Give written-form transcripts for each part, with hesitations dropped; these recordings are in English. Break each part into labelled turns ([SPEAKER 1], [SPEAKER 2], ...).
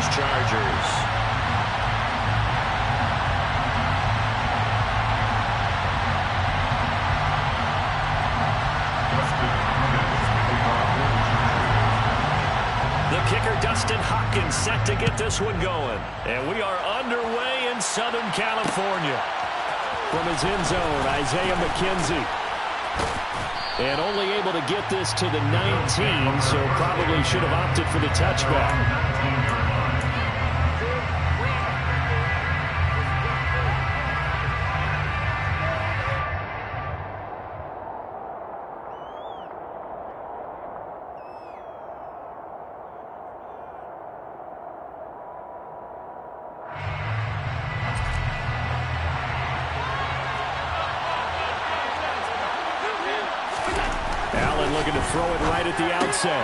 [SPEAKER 1] Angeles Chargers. The kicker, Dustin Hopkins, set to get this one going. And we are underway in Southern California. From his end zone, Isaiah McKenzie. And only able to get this to the 19, so probably should have opted for the touchback. Looking to throw it right at the outset.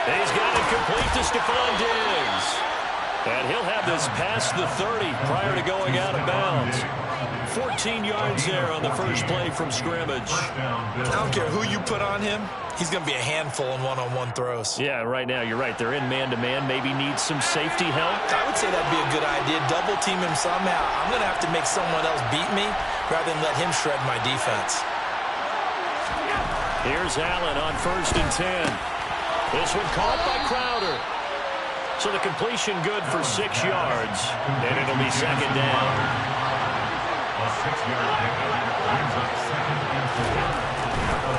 [SPEAKER 1] He's got it complete to Stephon Diggs. And he'll have this past the 30 prior to going out of bounds. 14 yards there on the first play from scrimmage.
[SPEAKER 2] I don't care who you put on him. He's going to be a handful in one-on-one throws.
[SPEAKER 1] Yeah, right now you're right. They're in man-to-man. Maybe needs some safety help.
[SPEAKER 2] I would say that'd be a good idea. Double team him somehow. I'm going to have to make someone else beat me rather than let him shred my defense.
[SPEAKER 1] Here's Allen on 1st and 10. This one caught by Crowder. So the completion good for 6 yards. And it'll be 2nd down.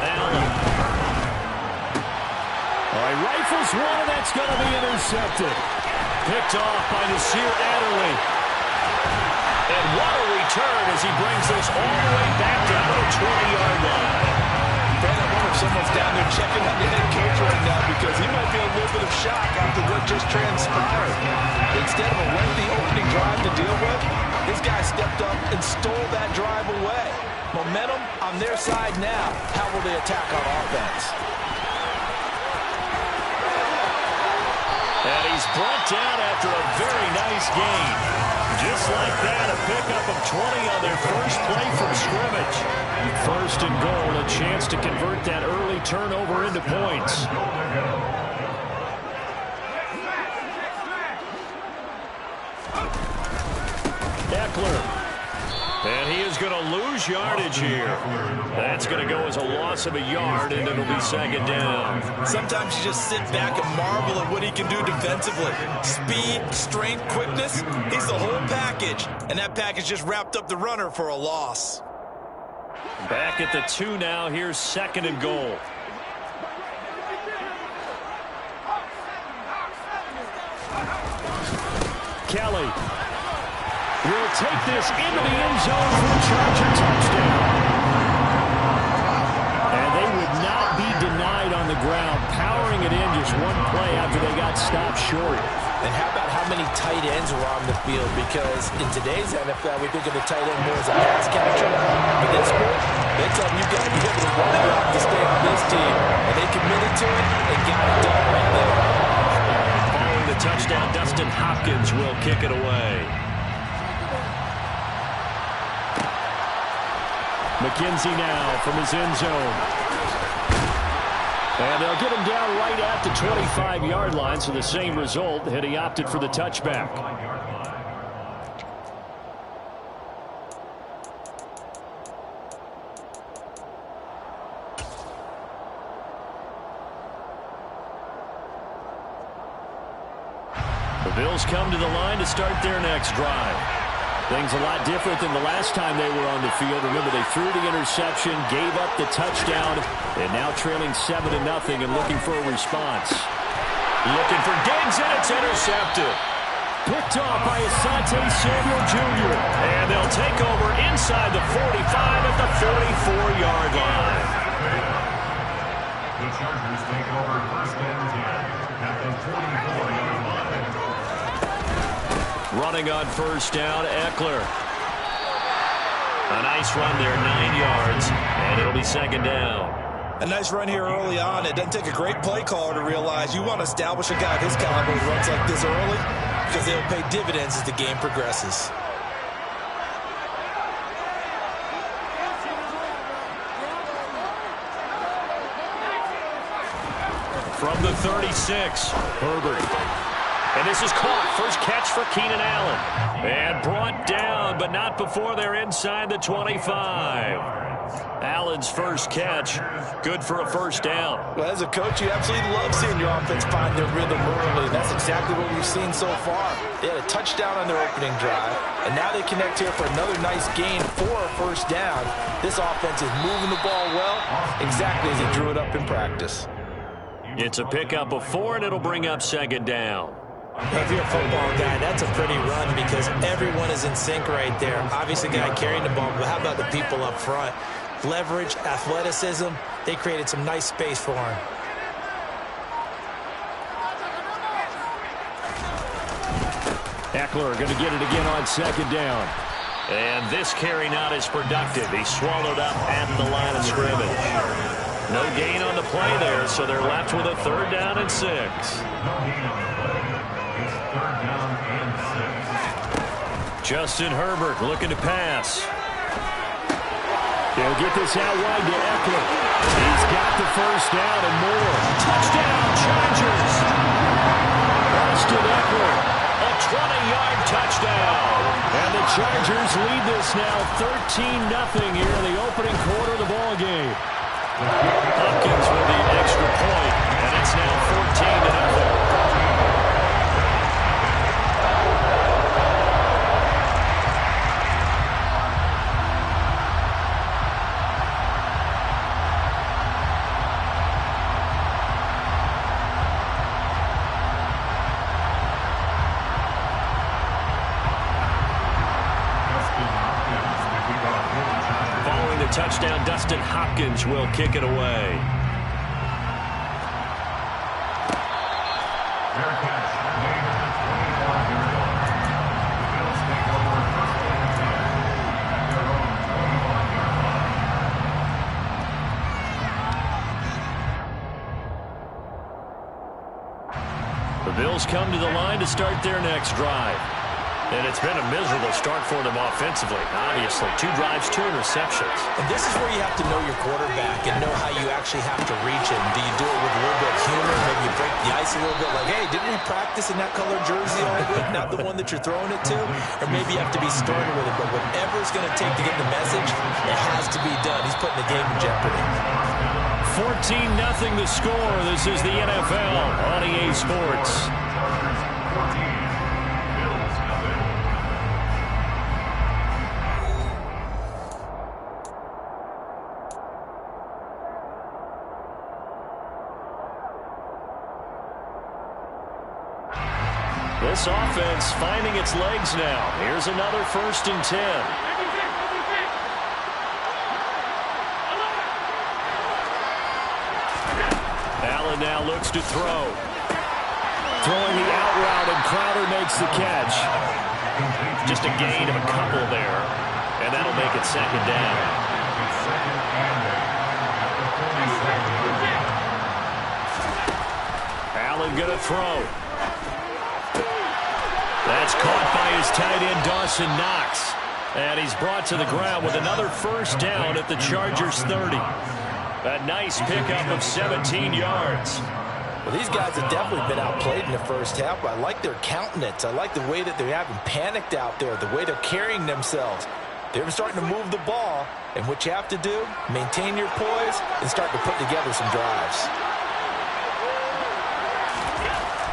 [SPEAKER 1] Allen. All right, rifles one, and that's going to be intercepted. Picked off by Nasir Adderley. And what a return as he brings this all the way back down to the 20-yard line.
[SPEAKER 2] Someone's down there checking on the head coach right now because he might be in a little bit of shock after what just transpired. Instead of a lengthy opening drive to deal with, this guy stepped up and stole that drive away. Momentum on their side now. How will they attack on offense?
[SPEAKER 1] And he's brought down after a very nice gain. Just like that, a pickup of 20 on their first play from scrimmage. 1st and goal, a chance to convert that early turnover into points. Eckler. And he is going to lose yardage here. That's going to go as a loss of a yard, and it'll be 2nd down.
[SPEAKER 2] Sometimes you just sit back and marvel at what he can do defensively. Speed, strength, quickness, he's the whole package. And that package just wrapped up the runner for a loss.
[SPEAKER 1] Back at the 2 now. Here's 2nd and goal. Kelly will take this into the end zone for a Charger touchdown. And they would not be denied on the ground, powering it in just one play after they got stopped short.
[SPEAKER 2] And how about how many tight ends are on the field? Because in today's NFL, we think of the tight end more as a pass catcher. In this sport, they tell them you've got to be able to run the block to stay on this team. And they committed to it and got it done right there.
[SPEAKER 1] Following the touchdown, Dustin Hopkins will kick it away. McKenzie now from his end zone. And they'll get him down right at the 25-yard line, so the same result had he opted for the touchback. The Bills come to the line to start their next drive. Things a lot different than the last time they were on the field. Remember, they threw the interception, gave up the touchdown, and now trailing 7-0 and looking for a response. Looking for Diggs, and it's intercepted. Picked off by Asante Samuel Jr. And they'll take over inside the 45 at the 44-yard line.
[SPEAKER 3] The Chargers take over 1st and 10 at the 44-yard line.
[SPEAKER 1] Running on 1st down, Eckler. A nice run there, 9 yards, and it'll be 2nd down.
[SPEAKER 2] A nice run here early on. It doesn't take a great play caller to realize you want to establish a guy of his caliber who runs like this early because they'll pay dividends as the game progresses.
[SPEAKER 1] From the 36, Herbert. And this is caught. First catch for Keenan Allen. And brought down, but not before they're inside the 25. Allen's first catch, good for a first down.
[SPEAKER 2] Well, as a coach, you absolutely love seeing your offense find their rhythm early. That's exactly what we've seen so far. They had a touchdown on their opening drive, and now they connect here for another nice gain for a first down. This offense is moving the ball well, exactly as he drew it up in practice.
[SPEAKER 1] It's a pickup of 4, and it'll bring up second down.
[SPEAKER 4] If you're a football guy, that's a pretty run because everyone is in sync right there. Obviously, the guy carrying the ball, but how about the people up front? Leverage, athleticism, they created some nice space for him.
[SPEAKER 1] Eckler going to get it again on second down. And this carry not as productive. He swallowed up at the line of scrimmage. No gain on the play there, so they're left with a 3rd down and 6.
[SPEAKER 3] No gain on the play. It's 3rd down and 6.
[SPEAKER 1] Justin Herbert looking to pass. He'll get this out wide to Eckler. He's got the first down and more. Touchdown, Chargers! Austin Eckler, a 20-yard touchdown. And the Chargers lead this now 13-0 here in the opening quarter of the ball game. Hopkins with the extra point, and it's now 14-0. Touchdown, Dustin Hopkins will kick it away.
[SPEAKER 3] Their catch made at the 25-yard line. The Bills take over 1st and 10 at their own 25-yard line.
[SPEAKER 1] The Bills come to the line to start their next drive. And it's been a miserable start for them offensively. Obviously, 2 drives, 2 interceptions.
[SPEAKER 4] And this is where you have to know your quarterback and know how you actually have to reach him. Do you do it with a little bit of humor? Maybe you break the ice a little bit like, hey, didn't we practice in that color jersey all week? Not the one that you're throwing it to? Or maybe you have to be sterner with it. But whatever it's going to take to get the message, it has to be done. He's putting the game in jeopardy.
[SPEAKER 1] 14-0 the score. This is the NFL on EA Sports. This offense finding its legs now. Here's another 1st and 10. Allen now looks to throw. Throwing the out route, and Crowder makes the catch. Just a gain of a couple there, and that'll make it second down. Allen going to throw. That's caught by his tight end, Dawson Knox. And he's brought to the ground with another first down at the Chargers 30. A nice pickup of 17 yards.
[SPEAKER 2] Well, these guys have definitely been outplayed in the first half, but I like their countenance. I like the way that they're having panicked out there, the way they're carrying themselves. They're starting to move the ball, and what you have to do, maintain your poise and start to put together some drives.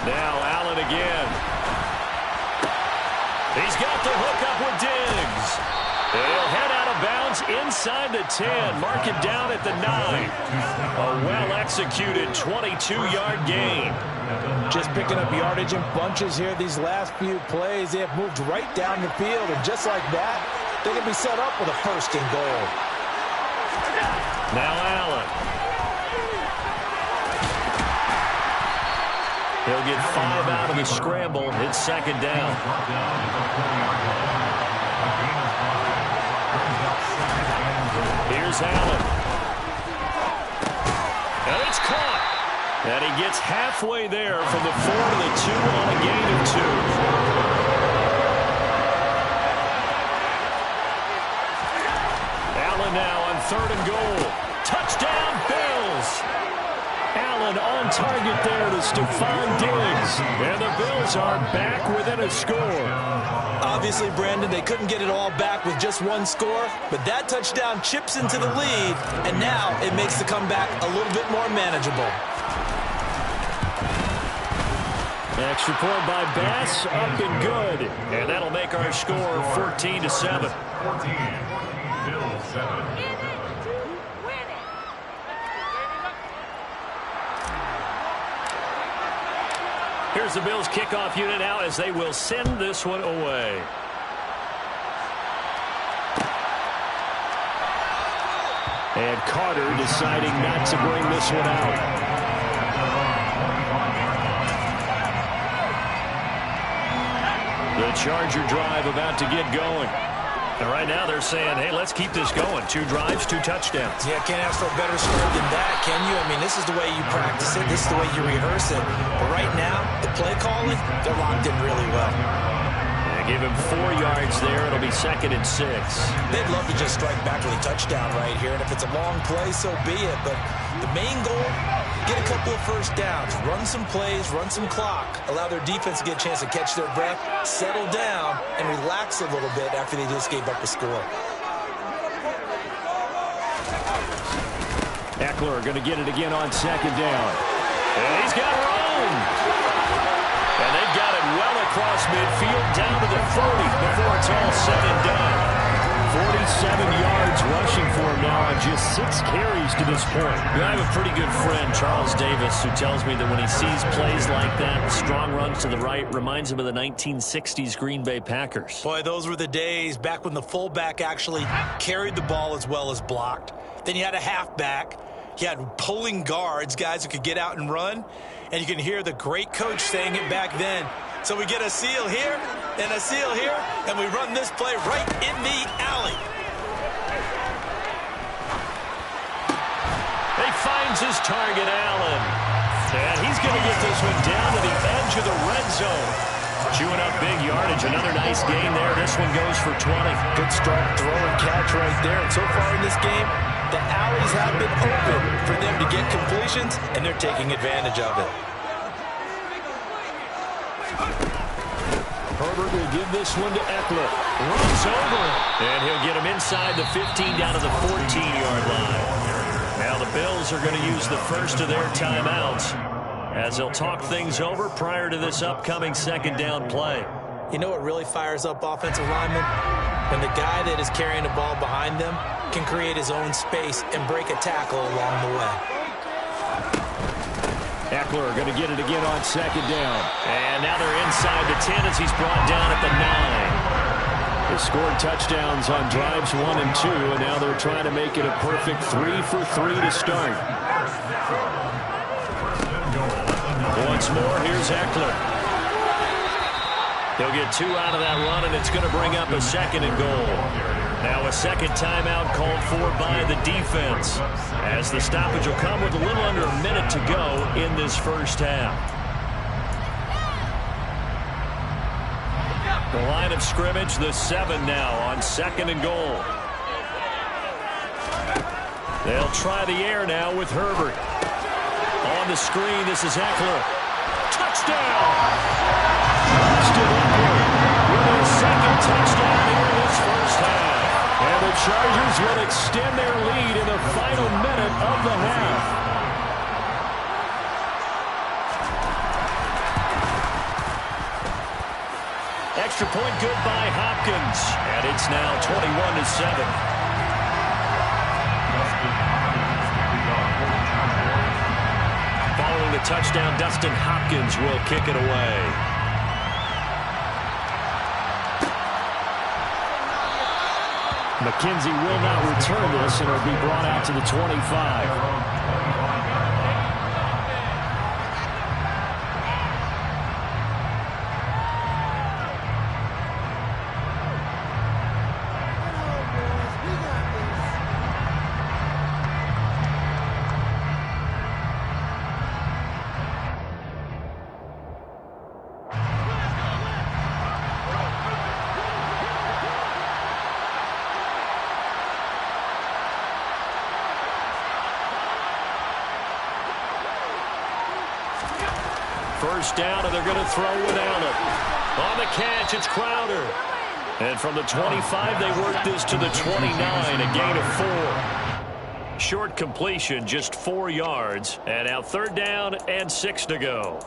[SPEAKER 1] Now Allen again. He's got the hook up with Diggs. He'll head out of bounds inside the 10. Mark it down at the 9. A well-executed 22-yard gain.
[SPEAKER 4] Just picking up yardage in bunches here these last few plays. They have moved right down the field, and just like that, they can be set up with a 1st and goal.
[SPEAKER 1] Now Allen. He'll get 5 out of the scramble. It's second down. Here's Allen. And it's caught. And he gets halfway there from the 4 to the 2 on a gain of 2. Allen now on 3rd and goal. Touchdown, Bills. Allen on target there to Stephon Diggs. is. And the Bills are back within a score.
[SPEAKER 4] Obviously, Brandon, they couldn't get it all back with just one score, but that touchdown chips into the lead, and now it makes the comeback a little bit more manageable.
[SPEAKER 1] Extra point by Bass, up and good. And that'll make our score 14-7.
[SPEAKER 3] 14, Bills 7.
[SPEAKER 1] Here's the Bills kickoff unit now as they will send this one away. And Carter deciding not to bring this one out. The Charger drive about to get going. And right now they're saying, hey, let's keep this going. 2 drives, 2 touchdowns.
[SPEAKER 4] Yeah, can't ask for a better start than that, can you? I mean, this is the way you practice it. This is the way you rehearse it. But right now, the play calling, they're locked in really well.
[SPEAKER 1] They give him 4 yards there. It'll be 2nd and 6.
[SPEAKER 4] They'd love to just strike back with a touchdown right here. And if it's a long play, so be it. But the main goal, get a couple of first downs, run some plays, run some clock, allow their defense to get a chance to catch their breath, settle down, and relax a little bit after they just gave up a score.
[SPEAKER 1] Eckler going to get it again on 2nd down. And he's got room. And they've got it well across midfield down to the 30 before it's all said and done. 47 yards rushing for him now on just 6 carries to this point. I have a pretty good friend, Charles Davis, who tells me that when he sees plays like that, strong runs to the right, reminds him of the 1960s Green Bay Packers.
[SPEAKER 4] Boy, those were the days back when the fullback actually carried the ball as well as blocked. Then you had a halfback. You had pulling guards, guys who could get out and run. And you can hear the great coach saying it back then. So we get a seal here and a seal here, and we run this play right in the alley.
[SPEAKER 1] He finds his target, Allen. And he's going to get this one down to the edge of the red zone. Chewing up big yardage. Another nice gain there. This one goes for 20.
[SPEAKER 4] Good start, throw and catch right there. And so far in this game, the alleys have been open for them to get completions, and they're taking advantage of it.
[SPEAKER 1] Herbert will give this one to Eckler. Runs over. And he'll get him inside the 15 down to the 14-yard line. Now the Bills are going to use the first of their timeouts as they'll talk things over prior to this upcoming 2nd down play.
[SPEAKER 4] You know what really fires up offensive linemen? When the guy that is carrying the ball behind them can create his own space and break a tackle along the way.
[SPEAKER 1] Eckler going to get it again on 2nd down. And now they're inside the 10 as he's brought down at the 9. They scored touchdowns on drives 1 and 2, and now they're trying to make it a perfect 3 for 3 to start. Once more, here's Eckler. He'll get 2 out of that run, and it's going to bring up a 2nd and goal. Now a 2nd timeout called for by the defense, as the stoppage will come with a little under a minute to go in this first half. The line of scrimmage, the 7 now on 2nd and goal. They'll try the air now with Herbert. On the screen, this is Eckler. Touchdown! Still upward with a 2nd touchdown here in this first half. And the Chargers will extend their lead in the final minute of the half. Extra point good by Hopkins. And it's now 21-7. Following the touchdown, Dustin Hopkins will kick it away. McKenzie will not return this, and it'll be brought out to the 25. first down, and they're going to throw without it. On the catch, it's Crowder. And from the 25, they work this to the 29, a gain of 4. Short completion, just 4 yards. And now third down and 6 to go.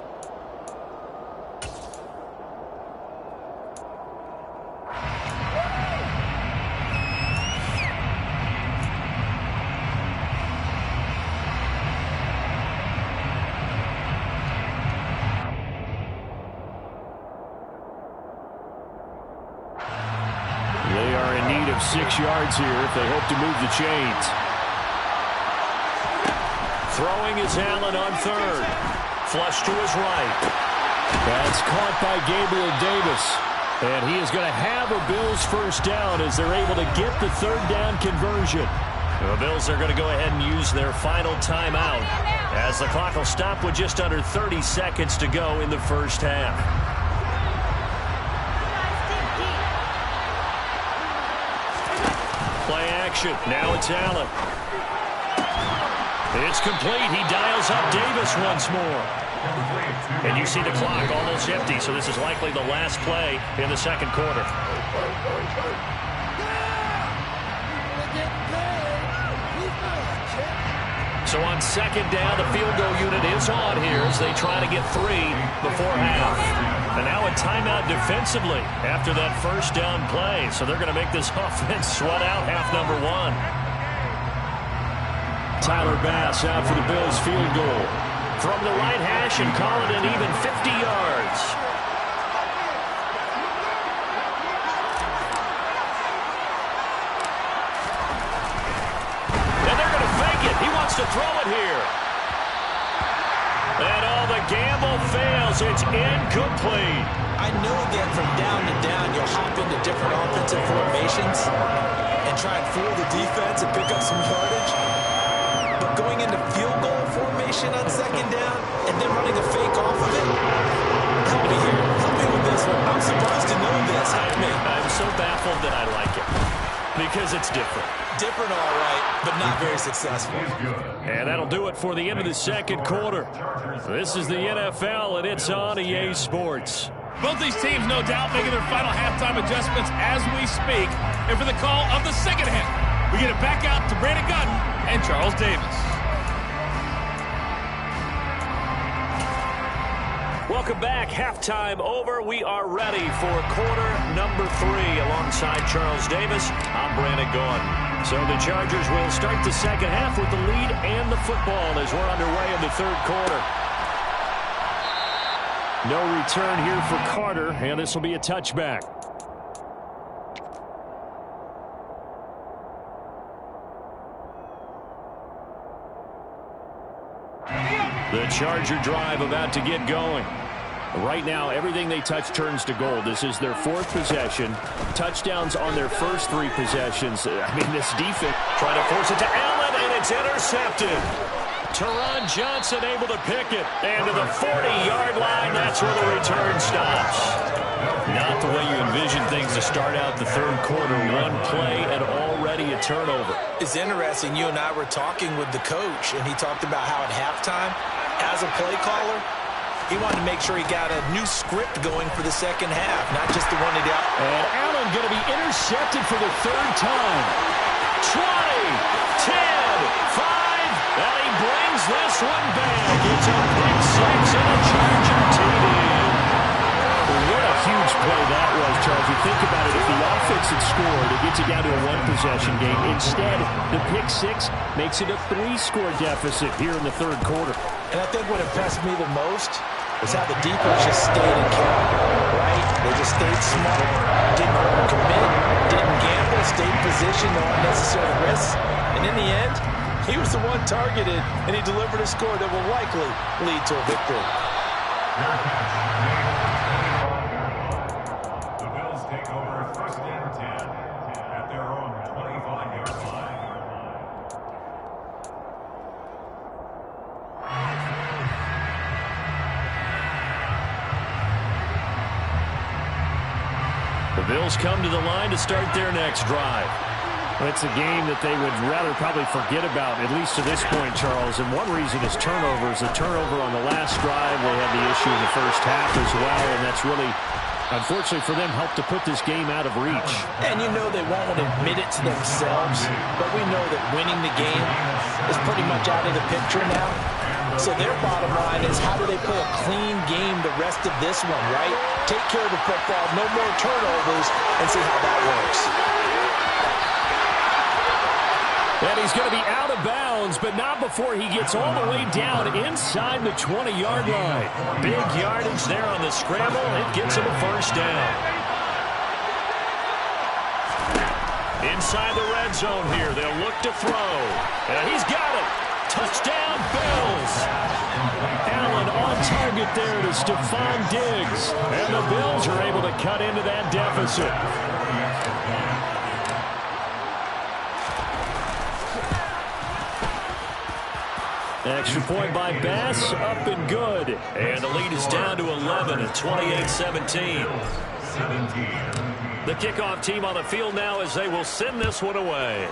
[SPEAKER 1] They are in need of 6 yards here if they hope to move the chains. Throwing is Allen on third. Flush to his right. That's caught by Gabriel Davis. And he is going to have a Bills first down as they're able to get the third down conversion. The Bills are going to go ahead and use their final timeout as the clock will stop with just under 30 seconds to go in the first half. Play action. Now it's Allen. It's complete. He dials up Davis once more. And you see the clock almost empty, so this is likely the last play in the second quarter. So on second down, the field goal unit is on here as they try to get 3 before half. And now a timeout defensively after that first down play. So they're going to make this offense sweat out half number 1. Tyler Bass out for the Bills field goal. From the right hash and call it an even 50 yards. And they're going to fake it. He wants to throw it here. And all the gamble fails. It's incomplete.
[SPEAKER 4] I know that from down to down, you'll hop into different offensive formations and try and fool the defense and pick up some yardage. But going into field goal formation on second down and then running a fake off of it, help me here. Help me with this one. I'm surprised to know this. Help me.
[SPEAKER 1] I'm so baffled that I like it because it's different.
[SPEAKER 4] Different, all right, but not very successful.
[SPEAKER 1] And that'll do it for the end of the second quarter. This is the NFL, and it's on EA Sports.
[SPEAKER 5] Both these teams, no doubt, making their final halftime adjustments as we speak. And for the call of the second half, we get it back out to Brandon Gunn and Charles Davis.
[SPEAKER 1] Welcome back. Halftime over. We are ready for quarter number 3 alongside Charles Davis. I'm Brandon Gunn. So the Chargers will start the second half with the lead and the football as we're underway in the third quarter. No return here for Carter, and this will be a touchback. The Charger drive about to get going. Right now, everything they touch turns to gold. This is their 4th possession. Touchdowns on their first 3 possessions. I mean, this defense trying to force it to Allen, and it's intercepted. Teron Johnson able to pick it. And to the 40-yard line, that's where the return stops. Not the way you envision things to start out the third quarter. One play and already a turnover.
[SPEAKER 4] It's interesting. You and I were talking with the coach, and he talked about how at halftime, as a play caller, he wanted to make sure he got a new script going for the second half, not just the one he got.
[SPEAKER 1] And Allen going to be intercepted for the 3rd time. 20, 10, 5, and he brings this one back. It's a pick 6 and a Charger TD. What a huge play that was, Charles. You think about it, if the offense had scored, it gets it down to a 1-possession game. Instead, the pick 6 makes it a 3-score deficit here in the third quarter.
[SPEAKER 4] And I think what impressed me the most is how the defense just stayed in character, right? They just stayed smart, didn't overcommit, didn't gamble, stayed in position, no unnecessary risks. And in the end, he was the one targeted, and he delivered a score that will likely lead to a victory.
[SPEAKER 3] The Bills take over 1st and 10 at their own 25-yard line.
[SPEAKER 1] The Bills come to the line to start their next drive. It's a game that they would rather probably forget about, at least to this point, Charles. And one reason is turnovers. A turnover on the last drive. They had the issue in the first half as well, and that's really, unfortunately for them, helped to put this game out of reach.
[SPEAKER 4] And you know they won't want to admit it to themselves, but we know that winning the game is pretty much out of the picture now. So their bottom line is, how do they play a clean game the rest of this one, right? Take care of the football, no more turnovers, and see how that works.
[SPEAKER 1] And he's going to be out of bounds, but not before he gets all the way down inside the 20-yard line. Big yardage there on the scramble. It gets him a first down. Inside the red zone here. They'll look to throw. And he's got it. Touchdown, Bills. Allen on target there to Stephon Diggs. And the Bills are able to cut into that deficit. Extra point by Bass, up and good. And the lead is down to 11 at 28-17. The kickoff team on the field now as they will send this one away.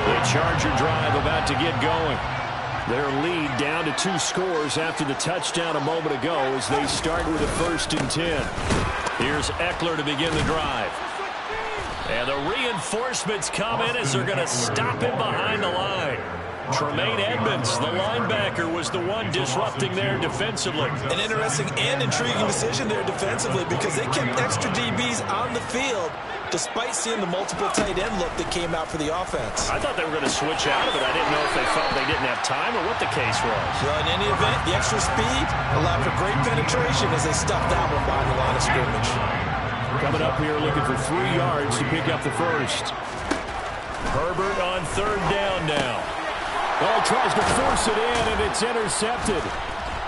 [SPEAKER 1] The Charger drive about to get going. Their lead down to 2 scores after the touchdown a moment ago as they start with a 1st and 10. Here's Eckler to begin the drive. And the reinforcements come in as they're going to stop him behind the line. Tremaine Edmonds, the linebacker, was the one disrupting there defensively.
[SPEAKER 4] An interesting and intriguing decision there defensively because they kept extra DBs on the field despite seeing the multiple tight end look that came out for the offense.
[SPEAKER 1] I thought they were going to switch out of it. I didn't know if they felt they didn't have time or what the case was.
[SPEAKER 4] Well, in any event, the extra speed allowed for great penetration as they stuffed that one behind the line of scrimmage.
[SPEAKER 1] Coming up here looking for 3 yards to pick up the first. Herbert on 3rd down now. Oh, tries to force it in, and it's intercepted.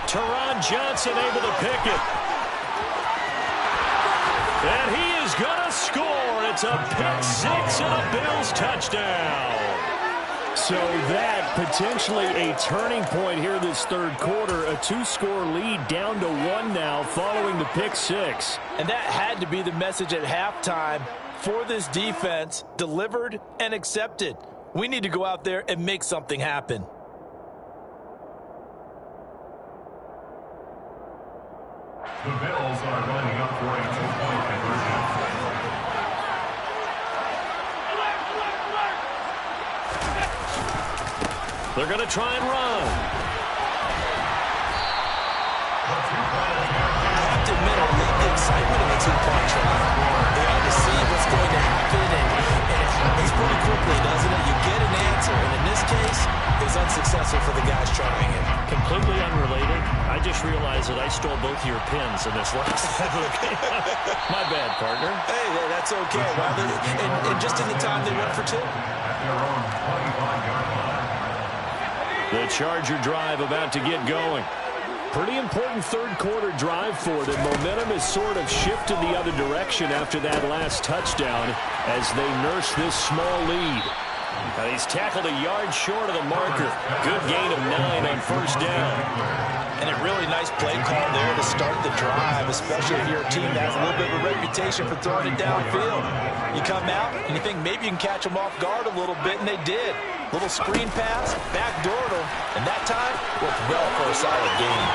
[SPEAKER 1] Teron Johnson able to pick it. And he is going to score. It's a pick 6 and a Bills touchdown. So that potentially a turning point here this 3rd quarter. A 2-score lead down to 1 now following the pick 6.
[SPEAKER 4] And that had to be the message at halftime for this defense, delivered and accepted. We need to go out there and make something happen.
[SPEAKER 3] The Bills are lining up for a 2-point conversion.
[SPEAKER 1] They're going to try and run.
[SPEAKER 4] I have to admit, I love the excitement of a 2-point try. They ought to see what's going to happen, and it happens pretty quickly, doesn't it? You get an answer, and in this case, it was unsuccessful for the guys trying it.
[SPEAKER 1] Completely unrelated. I just realized that I stole both of your pins in this last My bad, partner.
[SPEAKER 4] Hey, that's okay. Well, and just in the time they went for 2.
[SPEAKER 3] At their own 25-yard line.
[SPEAKER 1] The Charger drive about to get going. Pretty important 3rd quarter drive for them. Momentum has sort of shifted the other direction after that last touchdown as they nurse this small lead. And he's tackled a yard short of the marker. Good gain of 9 on 1st down.
[SPEAKER 4] And a really nice play call there to start the drive, especially if you're a team that has a little bit of a reputation for throwing it downfield. You come out and you think maybe you can catch them off guard a little bit, and they did. Little screen pass, backdoored them, and that time worked well for a solid gain.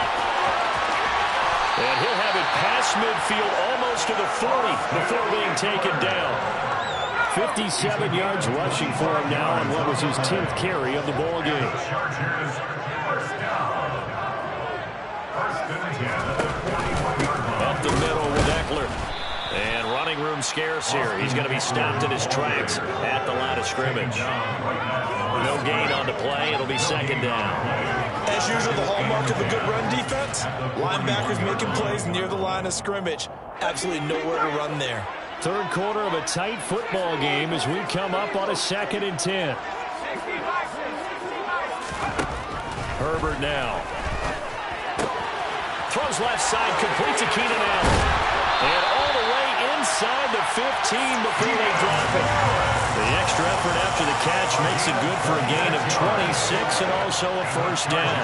[SPEAKER 1] And he'll have it past midfield almost to the 40 before being taken down. 57 yards rushing for him now on what was his 10th carry of the ball game.
[SPEAKER 3] Chargers, 1st down. 1st and 10 at the 41-yard line.
[SPEAKER 1] Up the middle with Eckler. And running room scarce here. He's going to be stopped in his tracks at the line of scrimmage. No gain on the play. It'll be 2nd down.
[SPEAKER 4] As usual, the hallmark of a good run defense, linebackers making plays near the line of scrimmage. Absolutely nowhere to run there.
[SPEAKER 1] 3rd quarter of a tight football game as we come up on a 2nd and 10. Herbert now. Throws left side, complete to Keenan Allen. And all the way inside the 15 before they drop it. The extra effort after the catch makes it good for a gain of 26 and also a first down.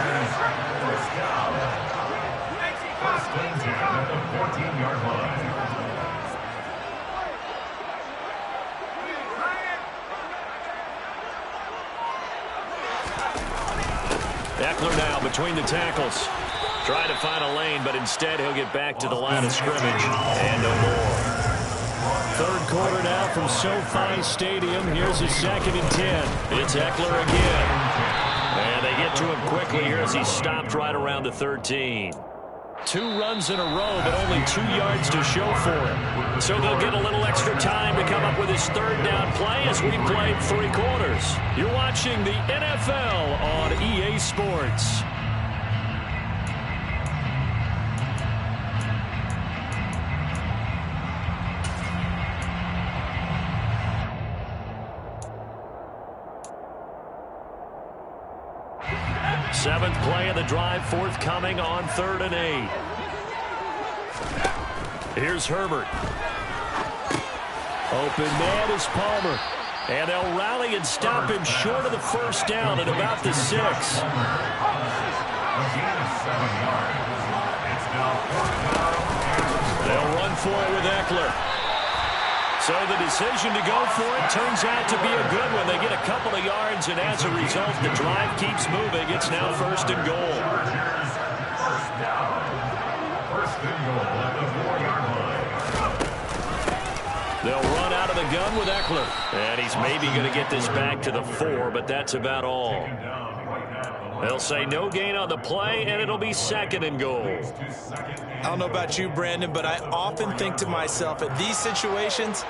[SPEAKER 3] First and 10 at the 14-yard line.
[SPEAKER 1] Eckler now between the tackles. Trying to find a lane, but instead he'll get back to the line of scrimmage. And no more. Third quarter now from SoFi Stadium. Here's his 2nd and 10. It's Eckler again. And they get to him quickly here as he stopped right around the 13. 2 runs in a row, but only 2 yards to show for it. So they'll get a little extra time to come up with his 3rd down play as we played 3 quarters. You're watching the NFL on EA Sports. Seventh play of the drive forthcoming on 3rd and 8. Here's Herbert. Open man is Palmer. And they'll rally and stop him short of the first down at about the 6. They'll run for it with Eckler. So the decision to go for it turns out to be a good one. They get a couple of yards, and as a result, the drive keeps moving. It's now 1st and goal.
[SPEAKER 3] First down. 1st and goal at the 4-yard line.
[SPEAKER 1] They'll run out of the gun with Eckler. And he's maybe going to get this back to the 4, but that's about all. They'll say no gain on the play, and it'll be 2nd and goal.
[SPEAKER 4] I don't know about you, Brandon, but I often think to myself, in these situations,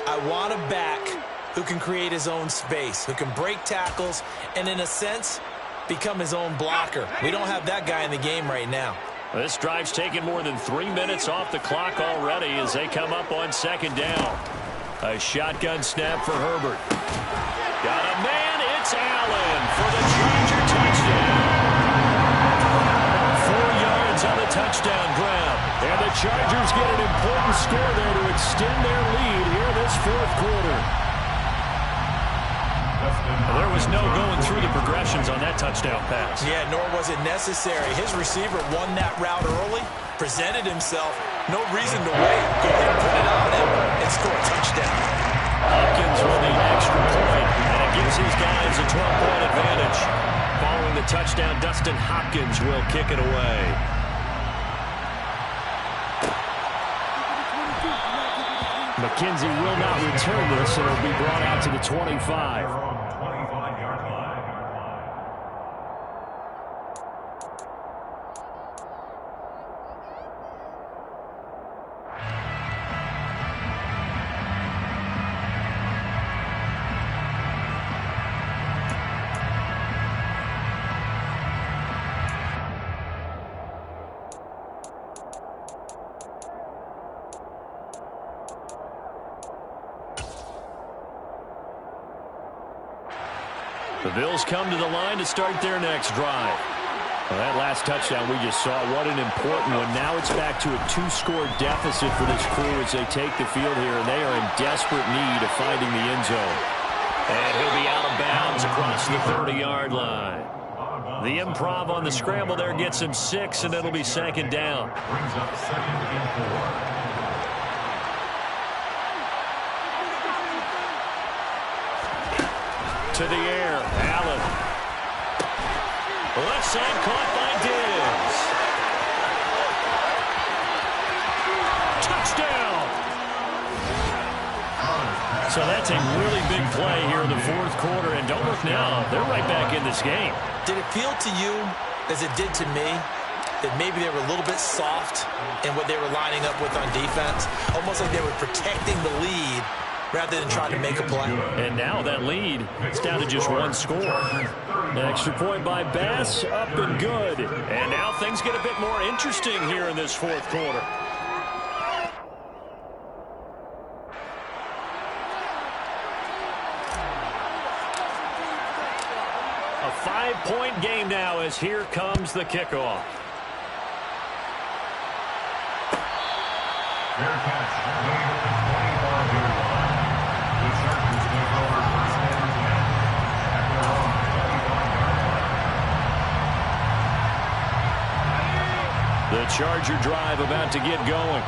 [SPEAKER 4] I want a back who can create his own space, who can break tackles, and in a sense, become his own blocker. We don't have that guy in the game right now.
[SPEAKER 1] This drive's taken more than 3 minutes off the clock already as they come up on 2nd down. A shotgun snap for Herbert. Got a man, it's Allen for the Charger touchdown. 4 yards on the touchdown grab. And the Chargers get an important score there to extend their lead here this 4th quarter. There was no going through the progressions on that touchdown pass.
[SPEAKER 4] Yeah, nor was it necessary. His receiver won that route early, presented himself. No reason to wait. Go ahead and put it on him and score a touchdown.
[SPEAKER 1] Hopkins with the extra point, and it gives these guys a 12-point advantage. Following the touchdown, Dustin Hopkins will kick it away. McKenzie will not return this, and it'll be brought out to the 25. The Bills come to the line to start their next drive. Well, that last touchdown we just saw, what an important one. Now it's back to a 2-score deficit for this crew as they take the field here, and they are in desperate need of finding the end zone. And he'll be out of bounds across the 30-yard line. The improv on the scramble there gets him 6, and it'll be 2nd down.
[SPEAKER 3] Brings up 2nd and 4.
[SPEAKER 1] To the air, Allen. Left side caught by Diggs. Touchdown! So that's a really big play here in the 4th quarter, and don't look now, they're right back in this game.
[SPEAKER 4] Did it feel to you, as it did to me, that maybe they were a little bit soft in what they were lining up with on defense? Almost like they were protecting the lead rather than trying to make a play.
[SPEAKER 1] And now that lead, it's down to just 1 score. An extra point by Bass, up and good. And now things get a bit more interesting here in this 4th quarter. A 5-point game now as here comes the kickoff.
[SPEAKER 3] Fair catch. Made at the 25-yard line. The Chargers take over 1st and 10.
[SPEAKER 1] The Charger drive about to get going.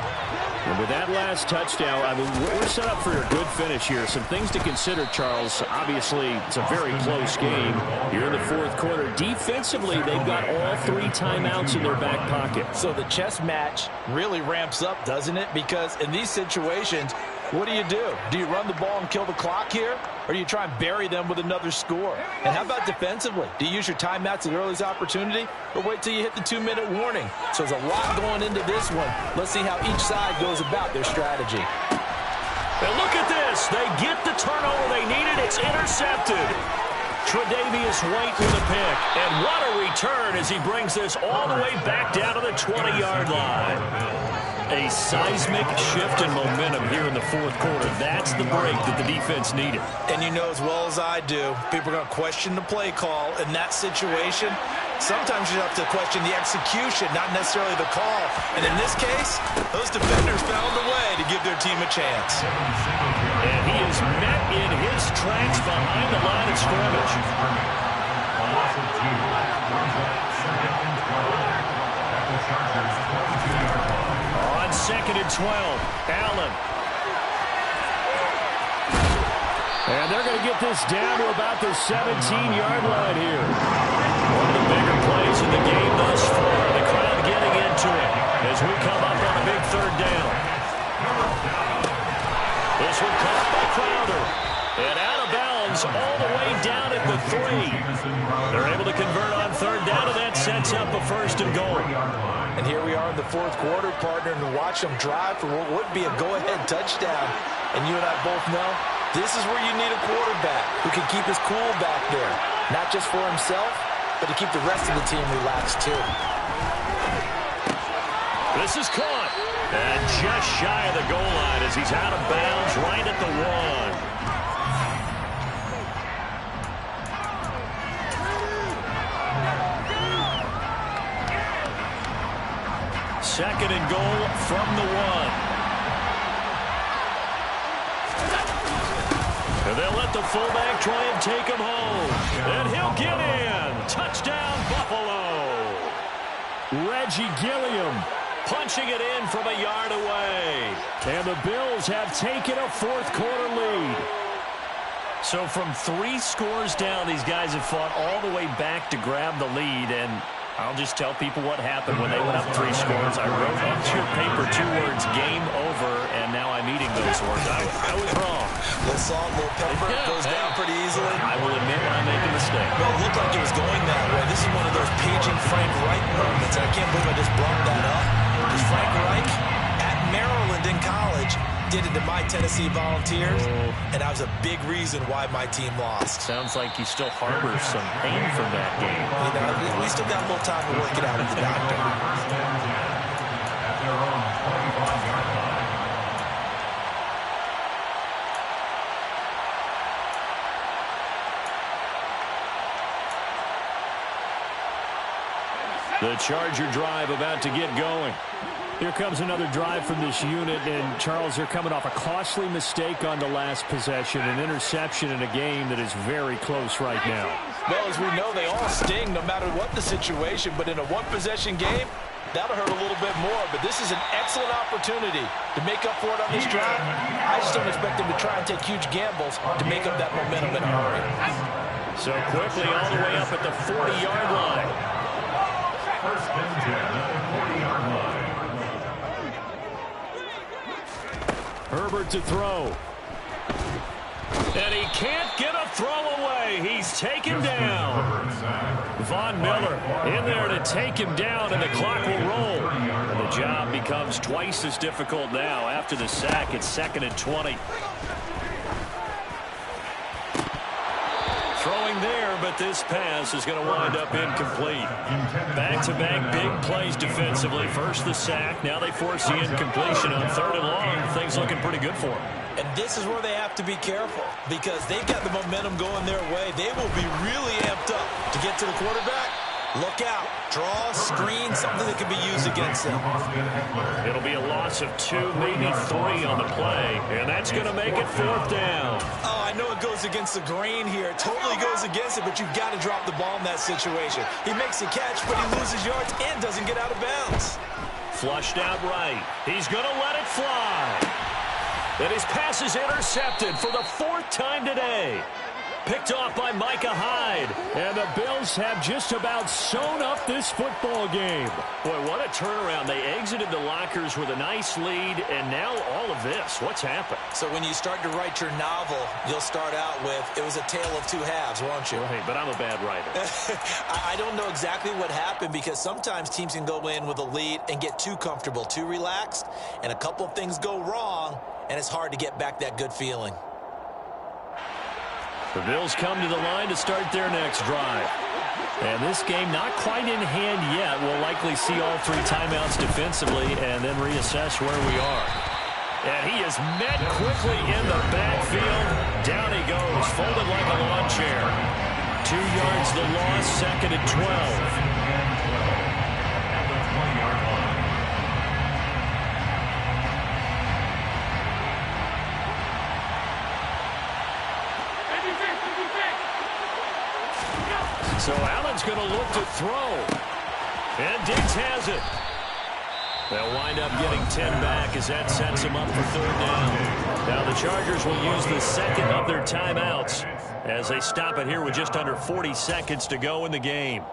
[SPEAKER 1] And with that last touchdown, I mean, we're set up for a good finish here. Some things to consider, Charles. Obviously, it's a very close game. You're in the fourth quarter. Defensively, they've got all 3 timeouts in their back pocket.
[SPEAKER 4] So the chess match really ramps up, doesn't it? Because in these situations, what do? Do you run the ball and kill the clock here? Or do you try and bury them with another score? And how about defensively? Do you use your timeouts at the earliest opportunity? Or wait till you hit the 2-minute warning? So there's a lot going into this one. Let's see how each side goes about their strategy.
[SPEAKER 1] And look at this. They get the turnover they needed. It's intercepted. Tre'Davious White with a pick. And what a return as he brings this all the way back down to the 20-yard line. A seismic shift in momentum here in the fourth quarter. That's the break that the defense needed.
[SPEAKER 4] And you know as well as I do, people are going to question the play call in that situation. Sometimes you have to question the execution, not necessarily the call. And in this case, those defenders found a way to give their team a chance.
[SPEAKER 1] And he is met in his tracks behind the line of scrimmage. On 2nd and 12, Allen. And they're going to get this down to about the 17-yard line here. One of the bigger plays in the game thus far. The crowd getting into it as we come up on a big 3rd down. This one caught by Crowder. And out of bounds all the way down at the 3. They're able to convert on 3rd down, and that sets up a 1st and goal.
[SPEAKER 4] And here we are in the fourth quarter, partner, and watch them drive for what would be a go-ahead touchdown. And you and I both know this is where you need a quarterback who can keep his cool back there. Not just for himself, but to keep the rest of the team relaxed too.
[SPEAKER 1] This is caught. And just shy of the goal line as he's out of bounds right at the 1. 2nd and goal from the 1. And they'll let the fullback try and take him home. And he'll get in. Touchdown, Buffalo. Reggie Gilliam punching it in from a yard away. And the Bills have taken a fourth quarter lead. So from 3 scores down, these guys have fought all the way back to grab the lead. And I'll just tell people what happened when they went up 3 scores. I wrote onto your paper 2 words, game over, and now I'm eating those words. I was wrong.
[SPEAKER 4] A little salt, a little pepper, goes down pretty easily.
[SPEAKER 1] I will admit when I make a mistake.
[SPEAKER 4] Well, it looked like it was going that way. This is one of those paging Frank Reich moments, and I can't believe I just brought that up. Because Frank Reich at Maryland in college did it to my Tennessee Volunteers, and that was a big reason why my team lost.
[SPEAKER 1] Sounds like he still harbors some pain from that game.
[SPEAKER 4] You know, we still got a little time to work it out with the doctor.
[SPEAKER 3] At their own 25-yard line.
[SPEAKER 1] The Charger drive about to get going. Here comes another drive from this unit, and Charles, they're coming off a costly mistake on the last possession, an interception in a game that is very close right now.
[SPEAKER 4] Well, as we know, they all sting no matter what the situation, but in a one-possession game, that'll hurt a little bit more, but this is an excellent opportunity to make up for it on this drive. I just don't expect them to try and take huge gambles to make up that momentum in a hurry.
[SPEAKER 1] So quickly all the way up at the 40-yard line.
[SPEAKER 3] First and 10 at the 40-yard line.
[SPEAKER 1] Herbert to throw. And he can't get a throw away. He's taken down. Von Miller in there to take him down, and the clock will roll. And the job becomes twice as difficult now. After the sack, it's 2nd and 20. Throwing there, but this pass is going to wind up incomplete. Back-to-back big plays defensively. First the sack, now they force the incompletion on 3rd and long. Things looking pretty good for them.
[SPEAKER 4] And this is where they have to be careful because they've got the momentum going their way. They will be really amped up to get to the quarterback. Look out. Draw, screen, something that can be used against them.
[SPEAKER 1] It'll be a loss of 2, maybe 3 on the play, and that's going to make it 4th down.
[SPEAKER 4] Oh, I know it goes against the grain here. It totally goes against it, but you've got to drop the ball in that situation. He makes the catch, but he loses yards and doesn't get out of bounds.
[SPEAKER 1] Flushed out right. He's going to let it fly. And his pass is intercepted for the 4th time today. Picked off by Micah Hyde. And the Bills have just about sewn up this football game. Boy, what a turnaround. They exited the lockers with a nice lead, and now all of this. What's happened?
[SPEAKER 4] So when you start to write your novel, you'll start out with, it was a tale of two halves, won't you?
[SPEAKER 1] Right, but I'm a bad writer.
[SPEAKER 4] I don't know exactly what happened, because sometimes teams can go in with a lead and get too comfortable, too relaxed, and a couple of things go wrong, and it's hard to get back that good feeling.
[SPEAKER 1] The Bills come to the line to start their next drive. And this game not quite in hand yet. We'll likely see all 3 timeouts defensively and then reassess where we are. And he is met quickly in the backfield. Down he goes, folded like a lawn chair. 2 yards the loss, 2nd and 12. So Allen's going to look to throw. And Diggs has it. They'll wind up getting 10 back as that sets them up for 3rd down. Now the Chargers will use the 2nd of their timeouts as they stop it here with just under 40 seconds to go in the game.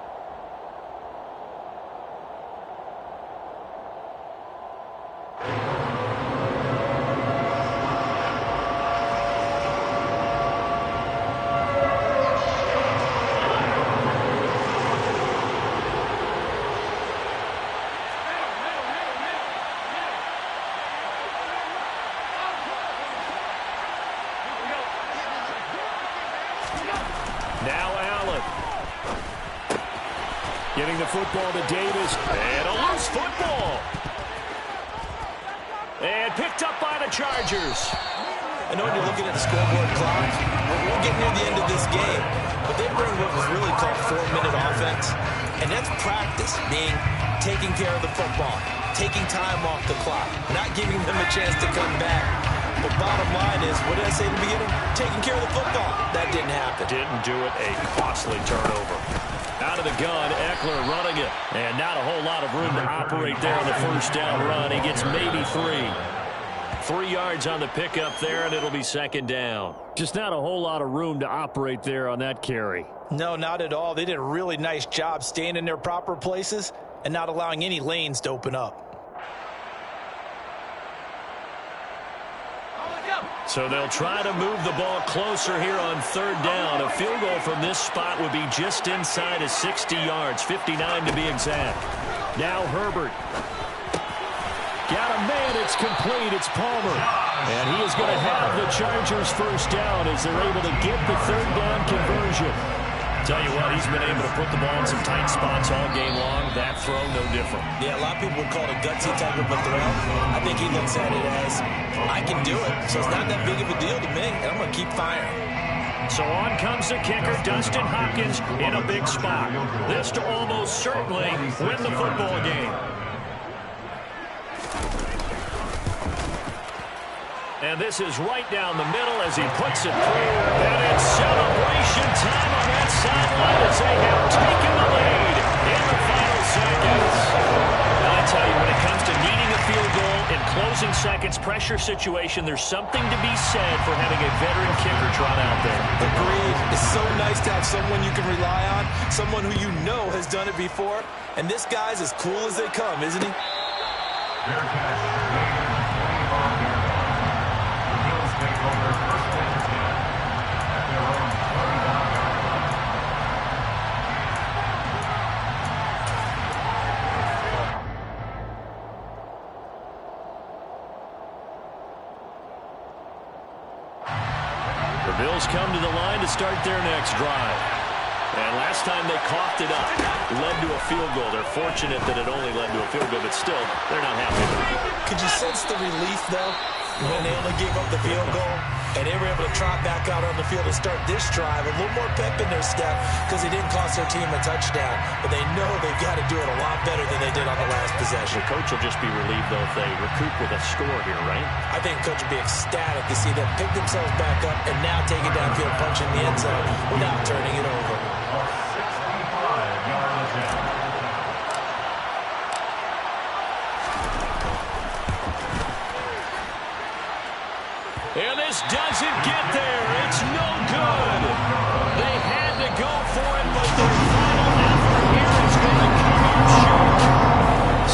[SPEAKER 1] Now Allen. Getting the football to Davis. And a loose football. And picked up by the Chargers.
[SPEAKER 4] I know when you're looking at the scoreboard clock, we're getting near the end of this game, but they bring what was really called 4-minute offense, and that's practice, being taking care of the football, taking time off the clock, not giving them a chance to come back. But bottom line is, what did I say at the beginning? Taking care of the football. That didn't happen.
[SPEAKER 1] Didn't do it. A costly turnover. Out of the gun, Eckler running it. And not a whole lot of room to operate there on the 1st down run. He gets maybe 3. 3 yards on the pickup there, and it'll be 2nd down. Just not a whole lot of room to operate there on that carry.
[SPEAKER 4] No, not at all. They did a really nice job staying in their proper places and not allowing any lanes to open up.
[SPEAKER 1] So they'll try to move the ball closer here on 3rd down. A field goal from this spot would be just inside of 60 yards, 59 to be exact. Now Herbert. Got a man, it's complete, it's Palmer. And he is going to have the Chargers 1st down as they're able to get the 3rd down conversion. Tell you what, he's been able to put the ball in some tight spots all game long. That throw, no different.
[SPEAKER 4] Yeah, a lot of people would call it a gutsy type of a throw. I think he looks at it as, I can do it, so it's not that big of a deal to me, and I'm going to keep firing.
[SPEAKER 1] So on comes the kicker, Dustin Hopkins, in a big spot. This to almost certainly win the football game. And this is right down the middle as he puts it through. And it's celebration time on that sideline as they have taken the lead in the final seconds. Now, I tell you, when it comes to needing a field goal in closing seconds, pressure situation, there's something to be said for having a veteran kicker trot out there.
[SPEAKER 4] Agreed. It's so nice to have someone you can rely on, someone who you know has done it before. And this guy's as cool as they come, isn't he?
[SPEAKER 1] The Bills come to the line to start their next drive. And last time they coughed it up, led to a field goal. They're fortunate that it only led to a field goal, but still, they're not happy with it.
[SPEAKER 4] Could you sense the relief, though, when they only gave up the field goal and they were able to trot back out on the field and start this drive? A little more pep in their step because they didn't cost their team a touchdown, but they know they've got to do it a lot better than they did on the last possession.
[SPEAKER 1] The coach will just be relieved, though, if they recoup with a score here, right?
[SPEAKER 4] I think the coach will be ecstatic to see them pick themselves back up and now take it downfield, punch in the end zone without turning it over.
[SPEAKER 1] just doesn't get there. It's no good. They had to go for it, but their final effort here is going to come up short.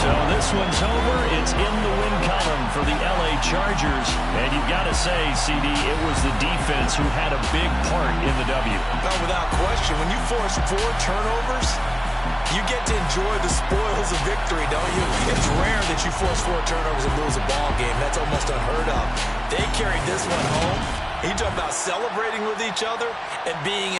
[SPEAKER 1] So this one's over. It's in the win column for the LA Chargers. And you've got to say, CD, it was the defense who had a big part in the W.
[SPEAKER 4] No, without question. When you force 4 turnovers, you get to enjoy the spoils of victory, don't you? It's rare that you force 4 turnovers and lose a ball game. That's almost unheard of. They carried this one home. You talk about celebrating with each other and being